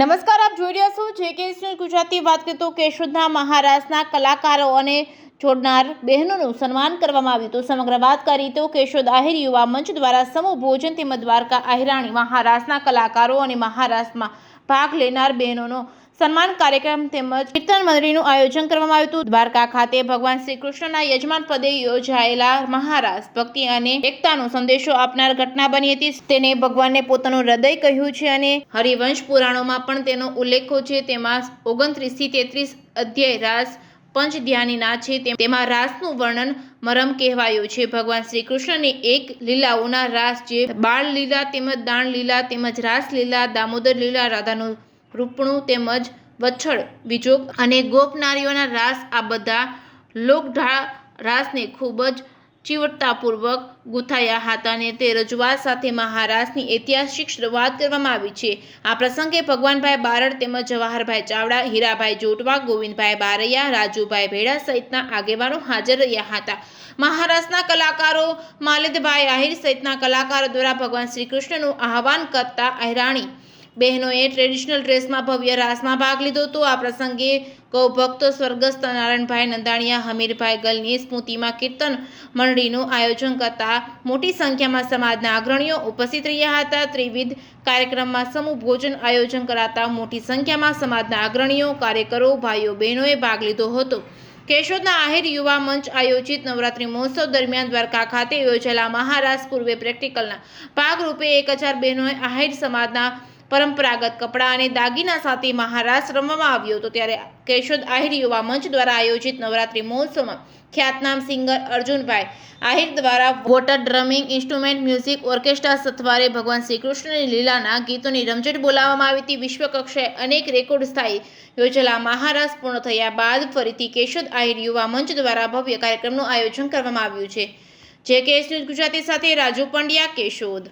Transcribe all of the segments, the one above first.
નમસ્કાર, આપ જોઈ રહ્યા છો જેકે ન્યૂઝ ગુજરાતી। વાત કરીએ તો કેશોદના મહારાસના કલાકારો અને જોડનાર બહેનોનું સન્માન કરવામાં આવ્યું હતું। સમગ્ર વાત કરીએ તો કેશોદ આહિર યુવા મંચ દ્વારા સમૂહ ભોજન તેમજ દ્વારકા આહિરાણી મહારાસના કલાકારો અને મહારાસમાં ભાગ લેનાર બહેનોનો સન્માન કાર્યક્રમ તેમજ કીર્તન મંડળીનું આયોજન કરવામાં આવ્યું હતું। દ્વારકા ખાતે ભગવાન શ્રી કૃષ્ણના યજમાન પદે યોજાયેલા મહારાસ ભક્તિ અને એકતાનો સંદેશો આપનાર ઘટના બની હતી। તેને ભગવાનને પોતાનું હૃદય કહ્યું છે અને હરિવંશ પુરાણોમાં પણ તેનો ઉલ્લેખ છે। તેમાં 29 થી 33 અધ્યાય રાસ પંચ ધ્યાનીના છે। તેમાં રાસનું વર્ણન મરમ કહેવાયું છે। ભગવાન શ્રી કૃષ્ણની એક લીલાઓના રાસ જે બાળ લીલા તેમજ દાણ લીલા તેમજ રાસ લીલા, દામોદર લીલા, રાધાનું રૂપણું તેમજ વચ્છળ બીજોગ અને ગોપ નારીઓના રાસ, આ બધા લોકઢાળ રાસને ખૂબ જ ચીવટતાપૂર્વક ગૂંથાયા હતા અને તે રજૂઆત સાથે મહારાસની ઐતિહાસિક શરૂઆત કરવામાં આવી છે। આ પ્રસંગે ભગવાનભાઈ બારડ તેમજ જવાહરભાઈ ચાવડા, હીરાભાઈ જોટવા, ગોવિંદભાઈ બારૈયા, રાજુભાઈ ભેડા સહિતના આગેવાનો હાજર રહ્યા હતા। મહારાસના કલાકારો માલિદભાઈ આહિર સહિતના કલાકારો દ્વારા ભગવાન શ્રી કૃષ્ણનું આહ્વાન કરતા આહિરાણી બહેનોએ ટ્રેડિશનલ ડ્રેસમાં ભવ્ય રાસમાં ભાગ લીધો હતો। આ પ્રસંગે ગૌભક્તો સ્વર્ગસ્થ નારાયણભાઈ નંદાણીયા, હમીરભાઈ ગલની સ્મૃતિમાં કીર્તન મંડળીનું આયોજન કરતા મોટી સંખ્યામાં સમાજના અગ્રણીઓ ઉપસ્થિત રહ્યા હતા। ત્રિવિધ કાર્યક્રમમાં સમૂહ ભોજન આયોજન કરાતા મોટી સંખ્યામાં સમાજના અગ્રણીઓ, કાર્યકરો, ભાઈઓ બહેનોએ ભાગ લીધો હતો। કેશોદના આહિર યુવા મંચ આયોજિત નવરાત્રિ મહોત્સવ દરમિયાન દ્વારકા ખાતે યોજાયેલા મહારાસ પૂર્વે પ્રેક્ટિકલના ભાગરૂપે 1000 બહેનોએ આહિર સમાજના પરંપરાગત કપડાં અને દાગીના સાથે મહારાસ રમવામાં આવ્યો હતો। ત્યારે કેશોદ આહિર યુવા મંચ દ્વારા આયોજિત નવરાત્રિ મહોત્સવમાં ખ્યાતનામ સિંગર અર્જુનભાઈ આહિર દ્વારા water drumming instrument music orchestra સથવારે ભગવાન શ્રી કૃષ્ણની લીલાના ગીતોની રમઝટ બોલાવવામાં આવી હતી। વિશ્વ કક્ષાએ અનેક રેકોર્ડ સ્થાયી યોજેલા મહારાસ પૂર્ણ થયા બાદ ફરીથી કેશોદ આહિર યુવા મંચ દ્વારા ભવ્ય કાર્યક્રમનું આયોજન કરવામાં આવ્યું છે। જેકે ન્યૂઝ ગુજરાતી સાથે રાજુ પંડ્યા, કેશોદ।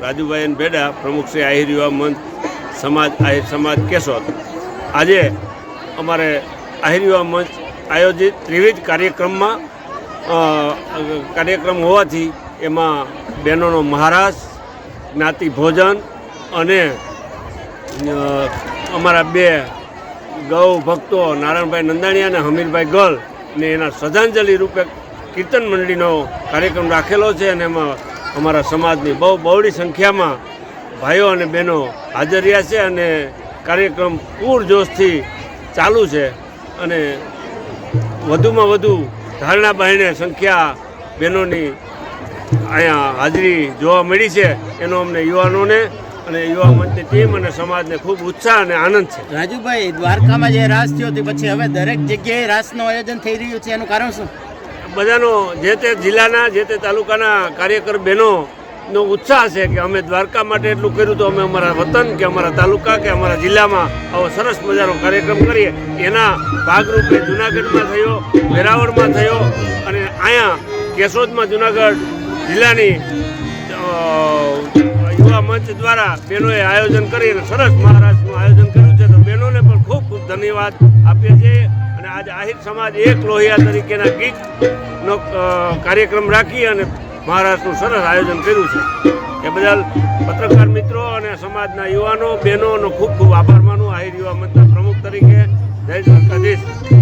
રાજુભાઈ ભેડા, પ્રમુખ શ્રી આહિર યુવા મંચ સમાજ આહિર સમાજ કેશોદ। આજે અમારે આહિર યુવા મંચ આયોજિત ત્રિવિધ કાર્યક્રમ હોવાથી એમાં બહેનોનો મહારાસ, જ્ઞાતિ ભોજન અને અમારા 2 ગૌ ભક્તો નારાયણભાઈ નંદાણીયા અને હમીરભાઈ ગલ ને એના શ્રદ્ધાંજલિ રૂપે કીર્તન મંડળીનો કાર્યક્રમ રાખેલો છે અને એમાં અમારા સમાજની બહોળી સંખ્યામાં ભાઈઓ અને બહેનો હાજર રહ્યા છે અને કાર્યક્રમ પૂરજોશથી ચાલુ છે અને વધુમાં વધુ ધારણા બહેને સંખ્યા બહેનોની અહીંયા હાજરી જોવા મળી છે। એનો અમને યુવાનોને અને યુવા મંચની ટીમ અને સમાજને ખૂબ ઉત્સાહ અને આનંદ છે। રાજુભાઈ, દ્વારકામાં જે રાસ થયો તે પછી હવે દરેક જગ્યાએ રાસનું આયોજન થઈ રહ્યું છે, એનું કારણ શું? બધાનો જે તે જિલ્લાના જે તે તાલુકાના કાર્યકર બહેનોનો ઉત્સાહ છે કે અમે દ્વારકા માટે એટલું કર્યું તો અમે અમારા વતન કે અમારા તાલુકા કે અમારા જિલ્લામાં આવો સરસ મજાનો કાર્યક્રમ કરીએ। એના ભાગરૂપે જુનાગઢમાં થયો, વેરાવળમાં થયો અને અહીંયા કેશોદમાં જુનાગઢ જિલ્લાની યુવા મંચ દ્વારા બહેનોએ આયોજન કરી અને સરસ મહારાષ્ટ્રનું આયોજન કર્યું છે। તો બહેનોને પણ ખૂબ ખૂબ ધન્યવાદ આપીએ છીએ અને આજે આહિર સમાજ એક લોહિયા તરીકેના ગીતનો કાર્યક્રમ રાખી અને મહારાષ્ટ્રનું સરસ આયોજન કર્યું છે। એ બદલ પત્રકાર મિત્રો અને સમાજના યુવાનો બહેનોનો ખૂબ ખૂબ આભાર માનું આહિર યુવા મંચના પ્રમુખ તરીકે। જય દ્વારકાધીશ।